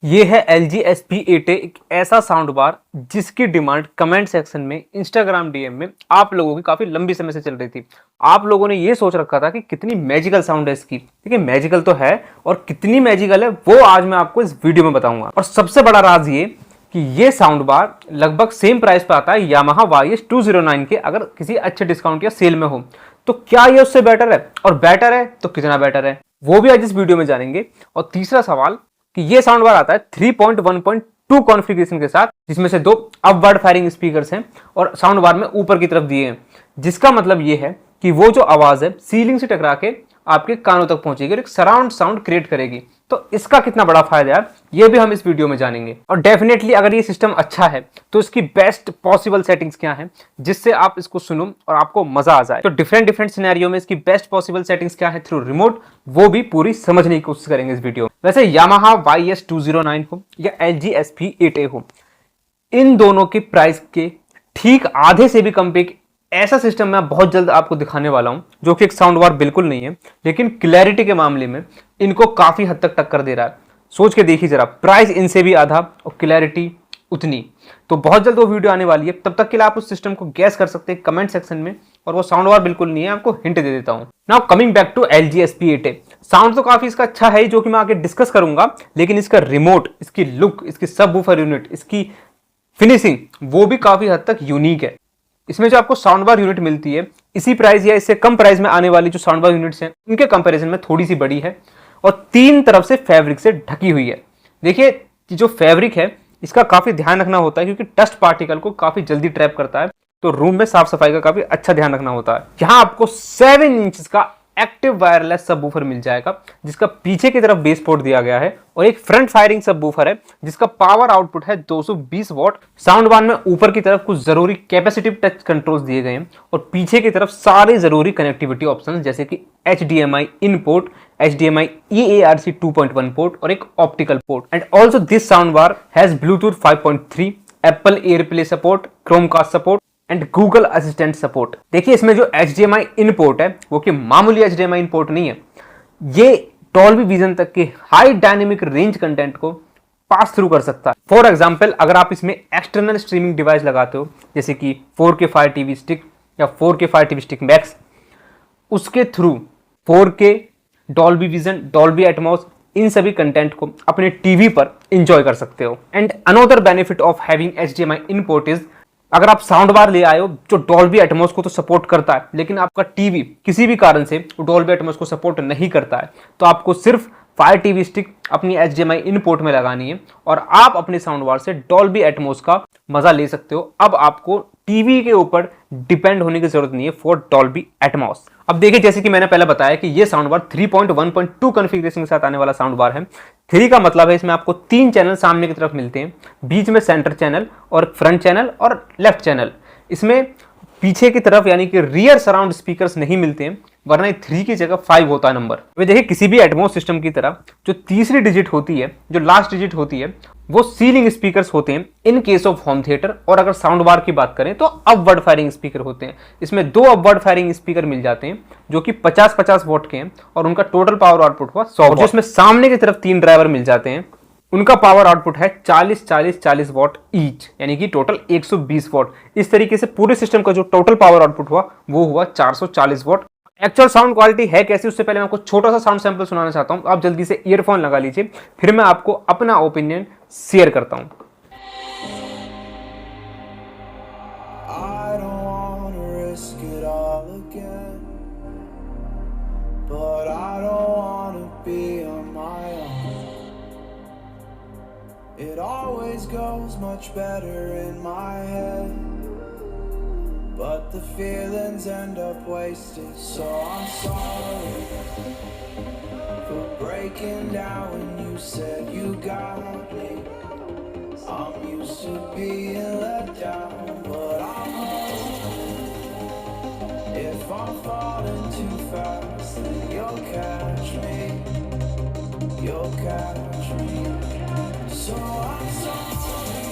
ये है LG SP8A, एक ऐसा साउंड बार जिसकी डिमांड कमेंट सेक्शन में, इंस्टाग्राम डीएम में आप लोगों की काफी लंबी समय से चल रही थी। आप लोगों ने ये सोच रखा था कि कितनी मैजिकल साउंड है इसकी। देखिए मैजिकल तो है, और कितनी मैजिकल है वो आज मैं आपको इस वीडियो में बताऊंगा। और सबसे बड़ा राज ये कि ये साउंड बार लगभग सेम प्राइस पे आता है यामाहा YS209 के, अगर किसी अच्छे डिस्काउंट या सेल में हो। तो क्या ये उससे बेटर है, और बेटर है तो कितना बेटर है, वो भी आज इस वीडियो में जानेंगे। और तीसरा सवाल कि ये साउंड बार आता है 3.1.2 कॉन्फ़िगरेशन के साथ, जिसमें से 2 अपवर्ड फायरिंग स्पीकर्स हैं और साउंड बार में ऊपर की तरफ दिए हैं, जिसका मतलब ये है कि वो जो आवाज है सीलिंग से टकरा के आपके कानों तक पहुंचेगी और एक सराउंड साउंड क्रिएट करेगी। तो इसका कितना बड़ा फायदा है ये भी हम इस वीडियो में जानेंगे। और डेफिनेटली अगर ये सिस्टम अच्छा है तो इसकी बेस्ट पॉसिबल सेटिंग्स क्या हैं जिससे आप इसको सुनो और आपको मजा आ जाए। तो डिफरेंट सिनेरियो में इसकी बेस्ट पॉसिबल सेटिंग्स क्या है थ्रू रिमोट, वो भी पूरी समझने की कोशिश करेंगे इस वीडियो में। वैसे यामाहा YS209 हो या LG SP8A हो, इन दोनों के प्राइस के ठीक आधे से भी कम पे एक ऐसा सिस्टम मैं बहुत जल्द आपको दिखाने वाला हूं, जो कि एक साउंड बार बिल्कुल नहीं है, लेकिन क्लैरिटी के मामले में इनको काफी हद तक टक्कर दे रहा है। सोच के देखिए जरा, प्राइस इनसे भी आधा और क्लैरिटी उतनी। तो बहुत जल्द वो वीडियो आने वाली है, तब तक के लिए आप उस सिस्टम को गैस कर सकते हैं कमेंट सेक्शन में, और वो साउंड बार बिल्कुल नहीं है, आपको हिंट दे देता हूं। Now coming back to LG SP8A, sound तो काफी इसका अच्छा है जो कि मैं आगे डिस्कस करूंगा, लेकिन इसका रिमोट, इसकी लुक, इसकी सबवूफर यूनिट, इसकी फिनिशिंग, वो भी काफी हद तक यूनिक है। इसमें जो आपको साउंड बार यूनिट मिलती है इसी प्राइस या इससे कम प्राइस में आने वाली जो साउंड बार यूनिट्स हैं उनके कंपैरिजन में थोड़ी सी बड़ी है, और 3 तरफ से फैब्रिक से ढकी हुई है। देखिए कि जो फैब्रिक है इसका काफी ध्यान रखना होता है, क्योंकि डस्ट पार्टिकल को काफी जल्दी ट्रैप करता है, तो रूम में साफ सफाई का काफी अच्छा ध्यान रखना होता है। यहाँ आपको 7 इंच का एक्टिव वायरलेस सबवूफर मिल जाएगा, जिसका पीछे की तरफ बेस पोर्ट दिया गया है, और एक फ्रंट फायरिंग सबवूफर है जिसका पावर आउटपुट है 220 वॉट। साउंड बार में ऊपर की तरफ कुछ जरूरी कैपेसिटिव टच कंट्रोल्स दिए गए हैं, और पीछे की तरफ सारे जरूरी कनेक्टिविटी ऑप्शंस जैसे कि HDMI इन पोर्ट, HDMI EARC 2.1 पोर्ट और एक optical port. And also this sound bar has Bluetooth 5.3, Apple AirPlay support, Chromecast support and Google assistant support. देखिए इसमें जो HDMI इन पोर्ट है वो कि मामूली HDMI इन पोर्ट नहीं है, ये डॉल्बी विजन तक के हाई डायनेमिक रेंज कंटेंट को पास थ्रू कर सकता है। फॉर एग्जांपल अगर आप इसमें एक्सटर्नल स्ट्रीमिंग डिवाइस लगाते हो जैसे कि 4K फायर टीवी स्टिक या 4K fire TV stick max, उसके through 4K, Dolby vision, Dolby Atmos, इन सभी कंटेंट को अपने टीवी पर एंजॉय कर सकते हो। And another benefit of having HDMI in port is, अगर आप साउंड बार ले आए हो जो डॉल्बी एटमॉस को तो सपोर्ट करता है, लेकिन आपका टीवी किसी भी कारण से डॉल्बी एटमॉस को सपोर्ट नहीं करता है, तो आपको सिर्फ फायर टीवी स्टिक अपनी HDMI इन पोर्ट में लगानी है और आप अपने साउंड बार से डॉल्बी एटमॉस का मजा ले सकते हो। अब आपको टीवी के ऊपर डिपेंड होने की जरूरत नहीं है फॉर डॉल्बी एटमॉस। अब देखिए जैसे कि मैंने पहले बताया कि ये साउंड बार 3.1.2 कॉन्फ़िगरेशन के साथ आने वाला साउंड बार है। 3 का मतलब है इसमें आपको 3 चैनल सामने की तरफ मिलते हैं, बीच में सेंटर चैनल और फ्रंट चैनल और लेफ्ट चैनल। इसमें पीछे की तरफ यानी कि रियर सराउंड स्पीकर्स नहीं मिलते हैं, वरना 3 की जगह 5 होता है नंबर। वे देखिए किसी भी एटमॉस सिस्टम की तरह जो तीसरी डिजिट होती है, जो लास्ट डिजिट होती है, वो सीलिंग स्पीकर्स होते हैं in case of home theatre. और अगर साउंड बार की बात करें तो अपवर्ड फायरिंग स्पीकर होते हैं। इसमें 2 अपवर्ड फायरिंग स्पीकर मिल जाते हैं जो कि 50-50 वॉट के हैं, और उनका टोटल पावर आउटपुट हुआ 100 वॉट। जिसमें सामने की तरफ 3 ड्राइवर मिल जाते हैं, उनका पावर आउटपुट है 40-40-40 वॉट ईच, यानी कि टोटल 120 वॉट। इस तरीके से पूरे सिस्टम का जो टोटल पावर आउटपुट हुआ वो हुआ 440 वॉट। एक्चुअल साउंड क्वालिटी है कैसी, उससे पहले मैं आपको छोटा सा साउंड सैंपल सुनाना चाहता हूं। आप जल्दी से ईयरफोन लगा लीजिए, फिर मैं आपको अपना ओपिनियन शेयर करता हूं। It always goes much better in my head, but the feelings end up wasted. So I'm sorry for breaking down when you said you got me. I'm used to being let down, but I'm home. If I'm falling too fast, then you'll catch me. You'll catch me. So I'm sorry.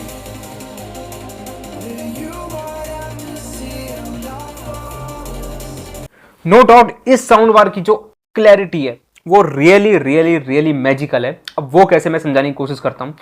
You might have to see I'm not falling. No doubt इस sound bar की जो clarity है वो really really really magical है। अब वो कैसे, मैं समझाने की कोशिश करता हूँ।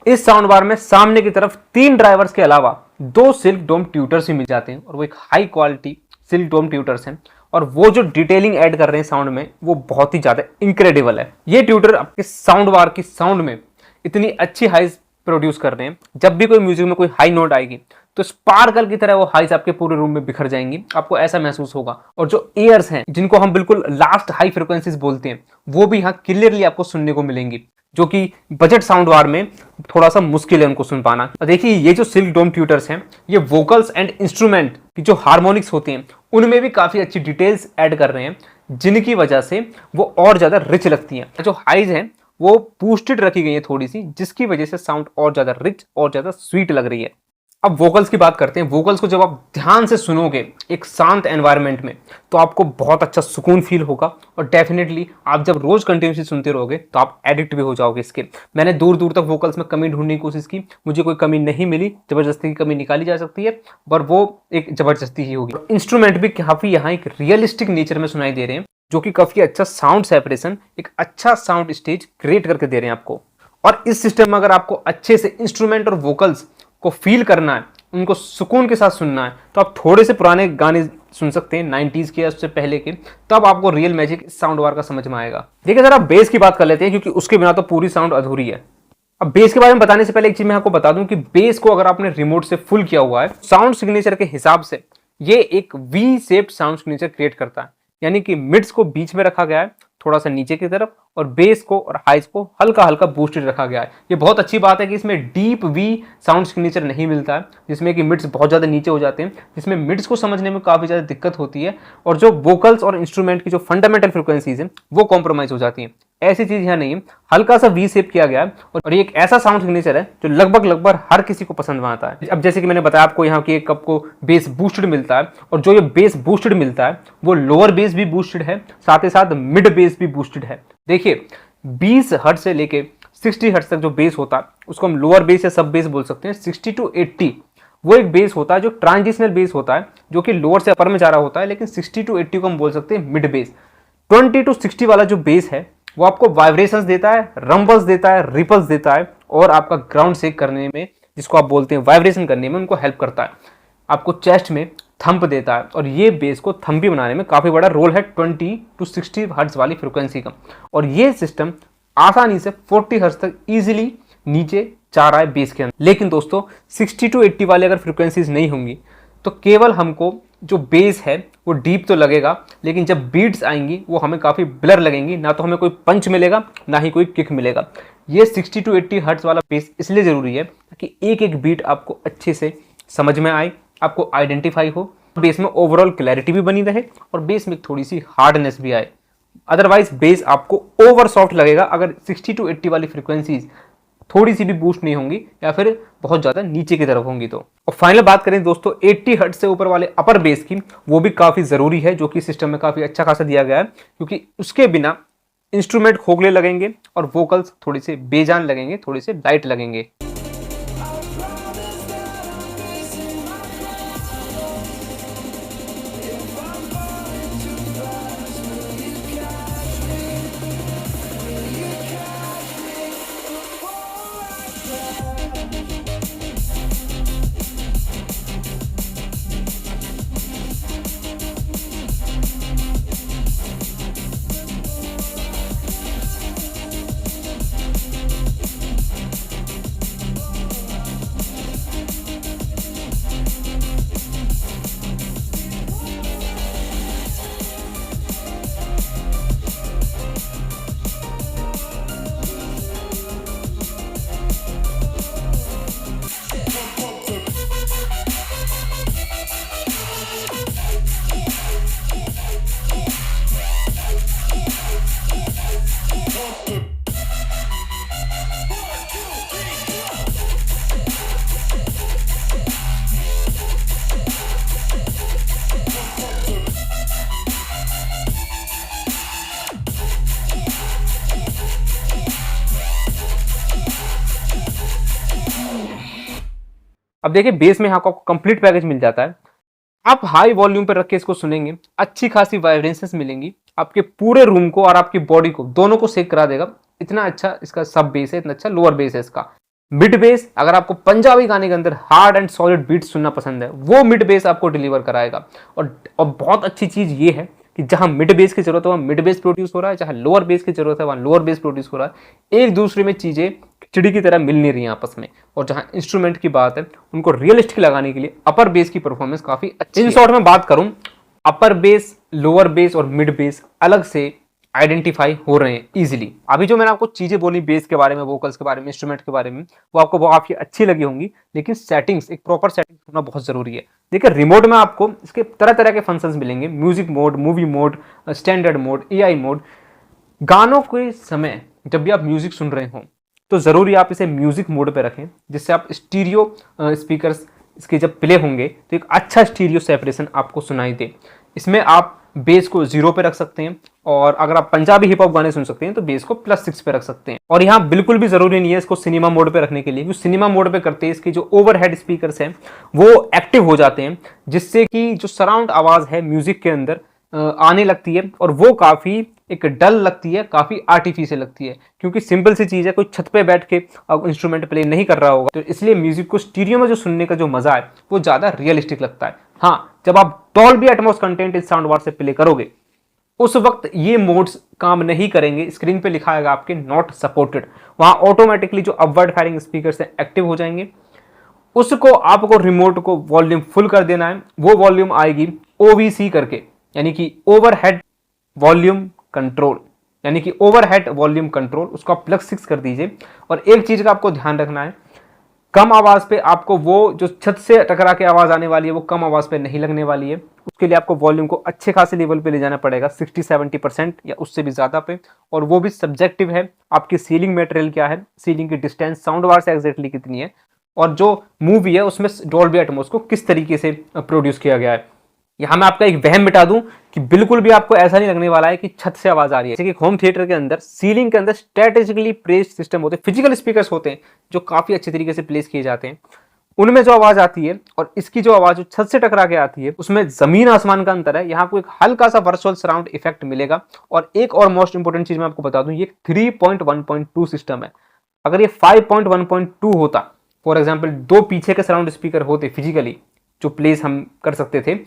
इस साउंड बार में सामने की तरफ 3 ड्राइवर्स के अलावा 2 सिल्क डोम ट्यूटर्स भी मिल जाते हैं, और वो एक हाई क्वालिटी सिल्क डोम ट्यूटर्स हैं। और वो जो डिटेलिंग ऐड कर रहे हैं साउंड में, वो बहुत ही ज्यादा इनक्रेडिबल है। ये ट्यूटर आपके साउंड बार की साउंड में इतनी अच्छी हाइज प्रोड्यूस कर रहे हैं, जब भी कोई म्यूजिक में कोई हाई नोट आएगी तो स्पार्कल की तरह वो हाइज आपके पूरे रूम में बिखर जाएंगी, आपको ऐसा महसूस होगा। और जो एयर्स हैं, जिनको हम बिल्कुल लास्ट हाई फ्रिक्वेंसीज बोलते हैं, वो भी यहाँ क्लियरली आपको सुनने को मिलेंगी, जो कि बजट साउंड बार में थोड़ा सा मुश्किल है उनको सुन पाना। देखिए, ये जो सिल्क डोम ट्यूटर्स हैं, ये वोकल्स एंड इंस्ट्रूमेंट की जो हार्मोनिक्स होती हैं, उनमें भी काफी अच्छी डिटेल्स ऐड कर रहे हैं, जिनकी वजह से वो और ज्यादा रिच लगती हैं। जो हाइज हैं वो बूस्टेड रखी गई है थोड़ी सी, जिसकी वजह से साउंड और ज्यादा रिच और ज्यादा स्वीट लग रही है। अब वोकल्स की बात करते हैं। वोकल्स को जब आप ध्यान से सुनोगे एक शांत एनवायरनमेंट में, तो आपको बहुत अच्छा सुकून फील होगा, और डेफिनेटली आप जब रोज कंटिन्यूसली सुनते रहोगे तो आप एडिक्ट भी हो जाओगे इसके। मैंने दूर दूर तक वोकल्स में कमी ढूंढने की कोशिश की, मुझे कोई कमी नहीं मिली। जबरदस्ती की कमी निकाली जा सकती है, पर वो एक जबरदस्ती ही होगी। इंस्ट्रूमेंट भी काफी यहाँ एक रियलिस्टिक नेचर में सुनाई दे रहे हैं, जो कि काफी अच्छा साउंड सेपरेशन, एक अच्छा साउंड स्टेज क्रिएट करके दे रहे हैं आपको। और इस सिस्टम में अगर आपको अच्छे से इंस्ट्रूमेंट और वोकल्स को फील करना है, उनको सुकून के साथ सुनना है, तो आप थोड़े से पुराने गाने सुन सकते हैं, 90s के या उससे पहले के, तब आपको रियल मैजिक साउंड बार का समझ में आएगा। देखिए, जरा बेस की बात कर लेते हैं, क्योंकि उसके बिना तो पूरी साउंड अधूरी है। अब बेस के बारे में बताने से पहले एक चीज मैं आपको बता दूं कि बेस को अगर आपने रिमोट से फुल किया हुआ है, साउंड सिग्नेचर के हिसाब से ये एक V shaped sound signature create करता है। यानी कि मिड्स को बीच में रखा गया है, थोड़ा सा नीचे की तरफ, और बेस को और हाइज को हल्का हल्का बूस्टेड रखा गया है। ये बहुत अच्छी बात है कि इसमें डीप वी साउंड सिग्नेचर नहीं मिलता है, जिसमें कि मिड्स बहुत ज़्यादा नीचे हो जाते हैं, जिसमें मिड्स को समझने में काफ़ी ज़्यादा दिक्कत होती है, और जो वोकल्स और इंस्ट्रूमेंट की जो फंडामेंटल फ्रिक्वेंसीज हैं वो कॉम्प्रोमाइज हो जाती हैं। ऐसी चीज़ यहाँ नहीं है, हल्का सा वी शेप किया गया है, और ये एक ऐसा साउंड सिग्नेचर है जो लगभग हर किसी को पसंद में आता है। अब जैसे कि मैंने बताया आपको, यहाँ की एक आपको बेस बूस्टेड मिलता है, और जो ये बेस बूस्टेड मिलता है वो लोअर बेस भी बूस्टेड है, साथ ही साथ मिड बेस भी बूस्टेड है। देखिए, 20 हर्ट्ज से लेके 60 हर्ट्ज तक जो बेस होता है, उसको हम लोअर बेस या सब बेस बोल सकते हैं। 60 to 80 वो एक बेस होता है जो ट्रांजिशनल बेस होता है, जो कि लोअर से अपर में जा रहा होता है, लेकिन 60 to 80 को हम बोल सकते हैं मिड बेस। 20 to 60 वाला जो बेस है, वो आपको वाइब्रेशंस देता है, रंबल्स देता है, रिपल्स देता है, और आपका ग्राउंड शेक करने में, जिसको आप बोलते हैं वाइब्रेशन करने में, उनको हेल्प करता है। आपको चेस्ट में थंप देता है, और ये बेस को थंपी बनाने में काफ़ी बड़ा रोल है 20 to 60 हर्ट्ज वाली फ्रिक्वेंसी का। और ये सिस्टम आसानी से 40 हर्ट्ज तक इजीली नीचे जा रहा है बेस के अंदर। लेकिन दोस्तों, 60 to 80 वाले अगर फ्रिक्वेंसीज नहीं होंगी, तो केवल हमको जो बेस है वो डीप तो लगेगा, लेकिन जब बीट्स आएंगी वो हमें काफ़ी ब्लर लगेंगी, ना तो हमें कोई पंच मिलेगा, ना ही कोई किक मिलेगा। ये 60 to 80 हर्ट्ज वाला बेस इसलिए ज़रूरी है ताकि एक एक बीट आपको अच्छे से समझ में आए, आपको आइडेंटिफाई हो, बेस में ओवरऑल क्लैरिटी भी बनी रहे, और बेस में थोड़ी सी हार्डनेस भी आए। अदरवाइज बेस आपको ओवर सॉफ्ट लगेगा अगर 60 to 80 वाली फ्रिक्वेंसीज थोड़ी सी भी बूस्ट नहीं होंगी, या फिर बहुत ज़्यादा नीचे की तरफ होंगी। तो और फाइनल बात करें दोस्तों 80 हर्ट्ज से ऊपर वाले अपर बेस की, वो भी काफ़ी ज़रूरी है, जो कि सिस्टम में काफ़ी अच्छा खासा दिया गया है, क्योंकि उसके बिना इंस्ट्रूमेंट खोखले लगेंगे और वोकल्स थोड़े से बेजान लगेंगे, थोड़े से लाइट लगेंगे। अब देखिए, बेस में आपको कंप्लीट पैकेज मिल जाता है। आप हाई वॉल्यूम पर रख के इसको सुनेंगे, अच्छी खासी वाइब्रेशंस मिलेंगी, आपके पूरे रूम को और आपकी बॉडी को दोनों को शेक करा देगा। इतना अच्छा इसका सब बेस है, इतना अच्छा लोअर बेस है इसका। मिड बेस, अगर आपको पंजाबी गाने के अंदर हार्ड एंड सॉलिड बीट सुनना पसंद है, वो मिड बेस आपको डिलीवर कराएगा। और बहुत अच्छी चीज ये है कि जहां मिड बेस की जरूरत है वहां मिड बेस प्रोड्यूस हो रहा है, जहां लोअर बेस की जरूरत है वहां लोअर बेस प्रोड्यूस हो रहा है। एक दूसरे में चीजें खिचड़ी की तरह मिल नहीं रही आपस में। और जहां इंस्ट्रूमेंट की बात है, उनको रियलिस्टिक लगाने के लिए अपर बेस की परफॉर्मेंस काफी अच्छी है। इन शॉर्ट में बात करूं, अपर बेस, लोअर बेस और मिड बेस अलग से आइडेंटिफाई हो रहे हैं इजीली। अभी जो मैंने आपको चीजें बोली बेस के बारे में, वोकल्स के बारे में, इंस्ट्रूमेंट के बारे में, वो आपको काफी अच्छी लगी होंगी, लेकिन सेटिंग्स, एक प्रॉपर सेटिंग होना बहुत जरूरी है। देखिए रिमोट में आपको इसके तरह तरह के फंक्शंस मिलेंगे, music mode, movie mode, standard mode, AI mode. गानों के समय जब भी आप म्यूजिक सुन रहे हो तो जरूरी आप इसे म्यूजिक मोड पे रखें, जिससे आप स्टीरियो स्पीकर्स इसके जब प्ले होंगे तो एक अच्छा स्टीरियो सेपरेशन आपको सुनाई दे। इसमें आप बेस को 0 पे रख सकते हैं, और अगर आप पंजाबी हिप हॉप गाने सुन सकते हैं तो बेस को +6 पे रख सकते हैं। और यहाँ बिल्कुल भी जरूरी नहीं है इसको सिनेमा मोड पे रखने के लिए, क्योंकि सिनेमा मोड पे करते हैं इसके जो ओवरहेड स्पीकर्स हैं वो एक्टिव हो जाते हैं, जिससे कि जो सराउंड आवाज है म्यूजिक के अंदर आने लगती है, और वो काफी एक डल लगती है, काफी आर्टिफिशियल लगती है। क्योंकि सिंपल सी चीज है, कोई छत पे बैठ के इंस्ट्रूमेंट प्ले नहीं कर रहा होगा, तो इसलिए म्यूजिक को स्टीरियो में जो सुनने का जो मजा है वो ज्यादा रियलिस्टिक लगता है। हाँ, जब आप डॉल्बी एटमॉस कंटेंट इस साउंड बार से प्ले करोगे उस वक्त ये मोड्स काम नहीं करेंगे। स्क्रीन पे लिखा आएगा आपके नॉट सपोर्टेड, वहां ऑटोमेटिकली जो अपवर्ड फायरिंग स्पीकर से एक्टिव हो जाएंगे। उसको आपको रिमोट को वॉल्यूम फुल कर देना है, वो वॉल्यूम आएगी ओवीसी करके, यानी कि ओवरहेड वॉल्यूम कंट्रोल, यानी कि ओवरहेड वॉल्यूम कंट्रोल, उसको आप +6 कर दीजिए। और एक चीज का आपको ध्यान रखना है, कम आवाज पे आपको वो जो छत से टकरा के आवाज आने वाली है वो कम आवाज पे नहीं लगने वाली है। उसके लिए आपको वॉल्यूम को अच्छे खासे लेवल पे ले जाना पड़ेगा, 60-70% या उससे भी ज्यादा पे। और वो भी सब्जेक्टिव है, आपकी सीलिंग मटेरियल क्या है, सीलिंग की डिस्टेंस साउंड बार से एग्जैक्टली कितनी है, और जो मूवी है उसमें डॉल्बी एटमॉस को किस तरीके से प्रोड्यूस किया गया है। यहां मैं आपका एक वहम मिटा दूं कि बिल्कुल भी आपको ऐसा नहीं लगने वाला है कि छत से आवाज आ रही है। जैसे कि होम थिएटर के अंदर सीलिंग के अंदर स्ट्रेटेजिकली प्लेस्ड सिस्टम होते हैं, फिजिकल स्पीकर्स होते हैं जो काफी अच्छे तरीके से प्लेस किए जाते हैं। उनमें जो आवाज आती है और इसकी जो आवाज छत से टकरा के आती है उसमें जमीन आसमान का अंतर है। यहाँ को एक हल्का सा वर्चुअल सराउंड इफेक्ट मिलेगा। और एक और मोस्ट इंपोर्टेंट चीज मैं आपको बता दूं, ये 3.1.2 सिस्टम है। अगर ये 5.1.2 होता, फॉर एग्जाम्पल 2 पीछे के सराउंड स्पीकर होते फिजिकली जो प्लेस हम कर सकते थे,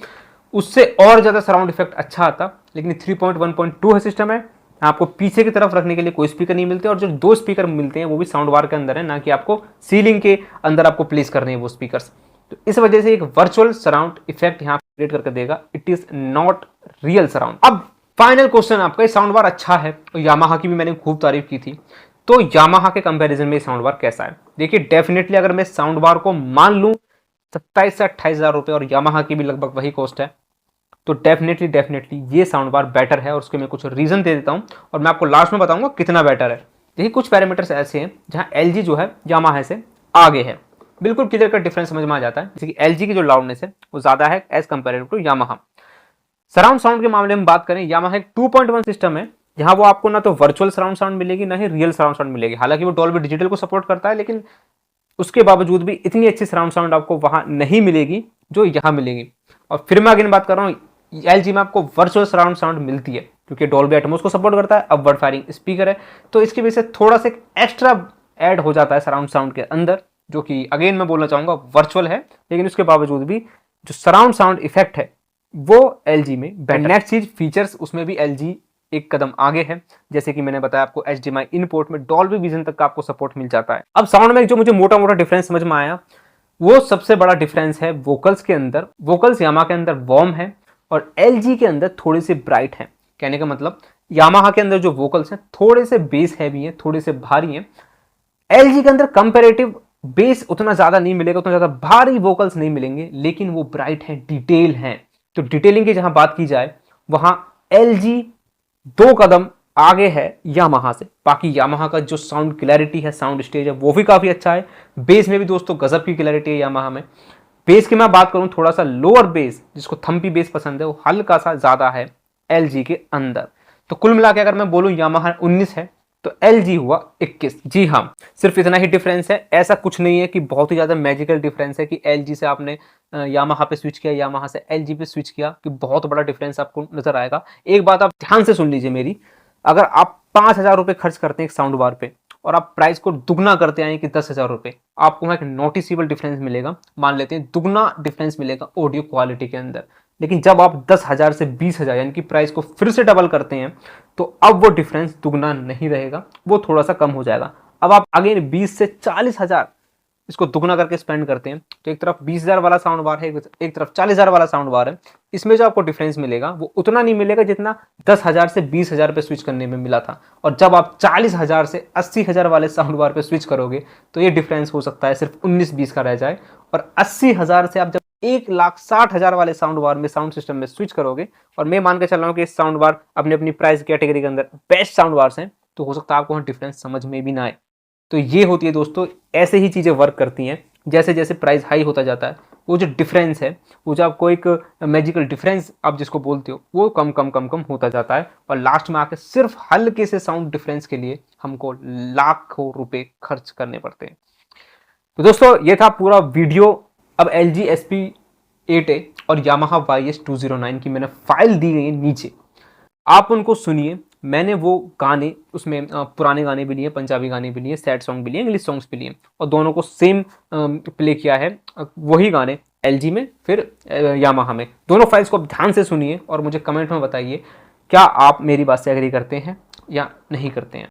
उससे और ज्यादा सराउंड इफेक्ट अच्छा आता। लेकिन 3.1.2 है सिस्टम है, आपको पीछे की तरफ रखने के लिए कोई स्पीकर नहीं मिलते, और जो 2 स्पीकर मिलते हैं वो भी साउंड बार के अंदर है, ना कि आपको सीलिंग के अंदर आपको प्लेस करने हैं वो स्पीकर्स। तो इस वजह से एक वर्चुअल सराउंड इफेक्ट यहाँ क्रिएट करके देगा, it is not real surround. अब फाइनल क्वेश्चन आपका, ये साउंड बार अच्छा है और यामाहा की भी मैंने खूब तारीफ की थी, तो यामाहा के कंपैरिजन में साउंड बार कैसा है? देखिए डेफिनेटली अगर मैं साउंड बार को मान लूं 27 से 28 हजार रुपए और यामाहा की भी लगभग वही कॉस्ट है, तो डेफिनेटली ये साउंड बार बेटर है। और उसके मैं कुछ रीजन दे देता हूं और मैं आपको लास्ट में बताऊंगा कितना बेटर है। देखिए कुछ पैरामीटर्स ऐसे हैं जहां एलजी जो है यामाहा से आगे है, बिल्कुल क्लियर कट डिफरेंस समझ में आ जाता है। जैसे कि एलजी की जो लाउडनेस है वो ज्यादा है as compare to Yamaha. Surround sound के मामले में बात करें, यामाहा एक 2.1 सिस्टम है जहां वो आपको ना तो वर्चुअल सराउंड साउंड मिलेगी ना ही रियल सराउंड साउंड मिलेगी। हालांकि वो डॉल्बी डिजिटल को सपोर्ट करता है, लेकिन उसके बावजूद भी इतनी अच्छी सराउंड साउंड आपको वहां नहीं मिलेगी जो यहाँ मिलेगी। और फिर मैं अगेन बात कर रहा हूँ, एलजी में आपको वर्चुअल सराउंड साउंड मिलती है क्योंकि डॉल्बी एटमॉस को सपोर्ट करता है, अपवर्ड फायरिंग स्पीकर है, तो इसकी वजह से थोड़ा सा एक्स्ट्रा ऐड हो जाता है सराउंड साउंड के अंदर, जो कि अगेन मैं बोलना चाहूंगा वर्चुअल है, लेकिन उसके बावजूद भी जो सराउंड साउंड इफेक्ट है वो एलजी में बेटर। नेक्स्ट चीज फीचर्स, उसमें भी एलजी एक कदम आगे है। जैसे कि मैंने बताया आपको HDMI इनपुट में डॉल्बी विजन तक का आपको सपोर्ट मिल जाता है। अब साउंड में जो मुझे मोटा मोटा डिफरेंस समझ में आया, वो सबसे बड़ा डिफरेंस है वोकल्स के अंदर। वोकल्स यामाहा के अंदर वार्म है और एलजी के अंदर थोड़े से ब्राइट हैं। कहने का मतलब यामाहा के अंदर जो वोकल्स हैं थोड़े से बेस हैवी हैं, थोड़े से भारी हैं। एलजी के अंदर कंपैरेटिव बेस उतना ज्यादा नहीं मिलेगा, उतना ज्यादा भारी वोकल्स नहीं मिलेंगे, लेकिन वो ब्राइट हैं, डिटेल हैं। तो डिटेलिंग की जहां बात की जाए वहां एलजी 2 कदम आगे है यामाहा से। बाकी यामाहा का जो साउंड क्लैरिटी है, साउंड स्टेज है, वो भी काफी अच्छा है। बेस में भी दोस्तों गजब की क्लैरिटी है यामाहा में। बेस की मैं बात करूं, थोड़ा सा लोअर बेस, जिसको थम्पी बेस पसंद है, वो हल्का सा ज्यादा है एलजी के अंदर। तो कुल मिला के अगर मैं बोलूं यामाहा 19 है तो LG हुआ 21। जी हाँ, सिर्फ इतना ही डिफरेंस है, ऐसा कुछ नहीं है कि बहुत ही ज़्यादा मैजिकल डिफरेंस है कि LG से आपने यामाहा पे स्विच किया, यामाहा से LG पे स्विच किया कि बहुत बड़ा डिफरेंस आपको नजर आएगा। एक बात आप ध्यान से सुन लीजिए मेरी, अगर आप 5,000 रुपये खर्च करते हैं एक साउंड बार पे और आप प्राइस को दुगना करते आए कि 10,000 रुपये, आपको वहाँ एक नोटिसेबल डिफरेंस मिलेगा। मान लेते हैं दुगना डिफरेंस मिलेगा ऑडियो क्वालिटी के अंदर। लेकिन जब आप 10,000 से 20,000 यानी कि प्राइस को फिर से डबल करते हैं तो अब वो डिफरेंस दुगना नहीं रहेगा, वो थोड़ा सा कम हो जाएगा। अब आप अगेन 20 से 40,000 इसको दुगना करके स्पेंड करते हैं तो एक तरफ 20,000 वाला साउंड बार है, एक तरफ 40,000 वाला साउंड बार है। इसमें जो आपको डिफरेंस मिलेगा वो उतना नहीं मिलेगा जितना 10,000 से 20,000 पे स्विच करने में मिला था। और जब आप 40,000 से 80,000 वाले साउंड बार पे स्विच करोगे तो ये डिफरेंस हो सकता है सिर्फ 19-20 का रह जाए। और 80,000 से आप जब 1,60,000 वाले साउंड बार में साउंड सिस्टम में स्विच करोगे, और मैं मान के चल रहा हूँ कि इस साउंड बार अपनी अपनी प्राइस कैटेगरी के अंदर बेस्ट साउंड बार्स हैं, तो हो सकता है आपको वहाँ डिफरेंस समझ में भी ना आए। तो ये होती है दोस्तों, ऐसे ही चीज़ें वर्क करती हैं। जैसे जैसे प्राइस हाई होता जाता है वो जो डिफरेंस है, वो जो आपको एक मैजिकल डिफरेंस आप जिसको बोलते हो, वो कम कम कम कम होता जाता है और लास्ट में आके सिर्फ हल्के से साउंड डिफरेंस के लिए हमको लाखों रुपए खर्च करने पड़ते हैं। तो दोस्तों ये था पूरा वीडियो। अब LG SP8A और यामाहा YS209 की मैंने फाइल दी गई है नीचे, आप उनको सुनिए। मैंने वो गाने उसमें पुराने गाने भी लिए, पंजाबी गाने भी लिए, सैड सॉन्ग भी लिए, इंग्लिश सॉन्ग्स भी लिए और दोनों को सेम प्ले किया है, वही गाने LG में फिर यामाहा में। दोनों फाइल्स को आप ध्यान से सुनिए और मुझे कमेंट में बताइए क्या आप मेरी बात से एग्री करते हैं या नहीं करते हैं।